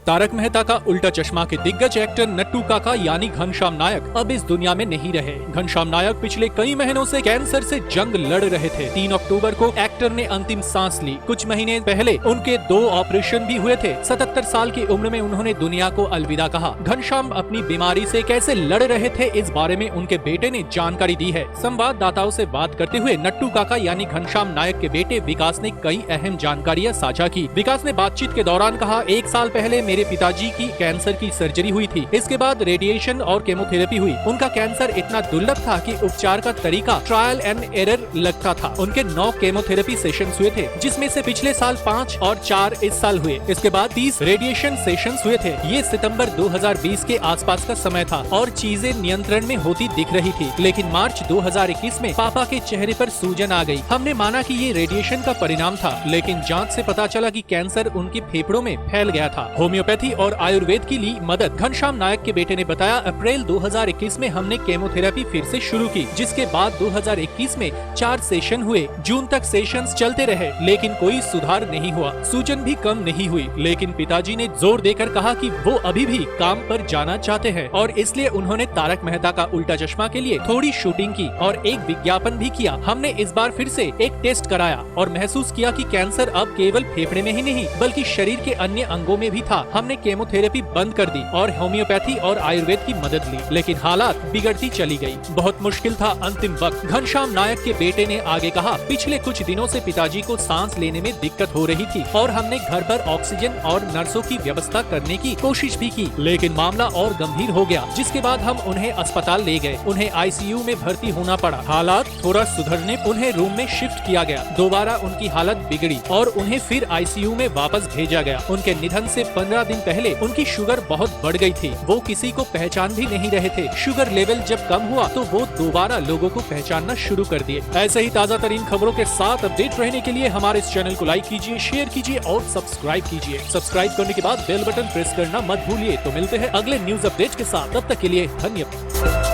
तारक मेहता का उल्टा चश्मा के दिग्गज एक्टर नट्टू काका यानी घनश्याम नायक अब इस दुनिया में नहीं रहे। घनश्याम नायक पिछले कई महीनों से कैंसर से जंग लड़ रहे थे। 3 अक्टूबर को एक्टर ने अंतिम सांस ली। कुछ महीने पहले उनके 2 ऑपरेशन भी हुए थे। 77 साल की उम्र में उन्होंने दुनिया को अलविदा कहा। घनश्याम अपनी बीमारी से कैसे लड़ रहे थे, इस बारे में उनके बेटे ने जानकारी दी है। संवाददाताओं से बात करते हुए नट्टू काका यानी घनश्याम नायक के बेटे विकास ने कई अहम जानकारियां साझा की। विकास ने बातचीत के दौरान कहा, 1 साल पहले मेरे पिताजी की कैंसर की सर्जरी हुई थी। इसके बाद रेडिएशन और केमोथेरेपी हुई। उनका कैंसर इतना दुर्लभ था कि उपचार का तरीका ट्रायल एंड एरर लगता था। उनके 9 केमोथेरेपी सेशंस हुए थे, जिसमें से पिछले साल 5 और 4 इस साल हुए। इसके बाद 30 रेडिएशन सेशंस हुए थे। ये सितंबर 2020 के आसपास का समय था और चीजें नियंत्रण में होती दिख रही थी। लेकिन मार्च 2021 में पापा के चेहरे पर सूजन आ गई। हमने माना कि ये रेडिएशन का परिणाम था, लेकिन जांच से पता चला कि कैंसर उनके फेफड़ों में फैल गया था। होम्योपैथी और आयुर्वेद की ली मदद। घनश्याम नायक के बेटे ने बताया, अप्रैल 2021 में हमने केमोथेरेपी फिर से शुरू की, जिसके बाद 2021 में 4 सेशन हुए। जून तक सेशंस चलते रहे, लेकिन कोई सुधार नहीं हुआ। सूजन भी कम नहीं हुई। लेकिन पिताजी ने जोर देकर कहा कि वो अभी भी काम पर जाना चाहते हैं और इसलिए उन्होंने तारक मेहता का उल्टा चश्मा के लिए थोड़ी शूटिंग की और एक विज्ञापन भी किया। हमने इस बार फिर से एक टेस्ट कराया और महसूस किया कि कैंसर अब केवल फेफड़े में ही नहीं बल्कि शरीर के अन्य अंगों में भी था। हमने केमोथेरेपी बंद कर दी और होम्योपैथी और आयुर्वेद की मदद ली, लेकिन हालात बिगड़ती चली गई। बहुत मुश्किल था अंतिम वक्त। घनश्याम नायक के बेटे ने आगे कहा, पिछले कुछ दिनों से पिताजी को सांस लेने में दिक्कत हो रही थी और हमने घर पर ऑक्सीजन और नर्सों की व्यवस्था करने की कोशिश भी की, लेकिन मामला और गंभीर हो गया, जिसके बाद हम उन्हें अस्पताल ले गए। उन्हें आईसीयू में भर्ती होना पड़ा। हालात थोड़ा सुधरने उन्हें रूम में शिफ्ट किया गया। दोबारा उनकी हालत बिगड़ी और उन्हें फिर आईसीयू में वापस भेजा गया। उनके निधन से 15 दिन पहले उनकी शुगर बहुत बढ़ गई थी। वो किसी को पहचान भी नहीं रहे थे। शुगर लेवल जब कम हुआ तो वो दोबारा लोगों को पहचानना शुरू कर दिए। ऐसे ही ताज़ा तरीन खबरों के साथ अपडेट रहने के लिए हमारे इस चैनल को लाइक कीजिए, शेयर कीजिए और सब्सक्राइब कीजिए। सब्सक्राइब करने के बाद बेल बटन प्रेस करना मत भूलिए। तो मिलते हैं अगले न्यूज अपडेट के साथ। तब तक के लिए धन्यवाद।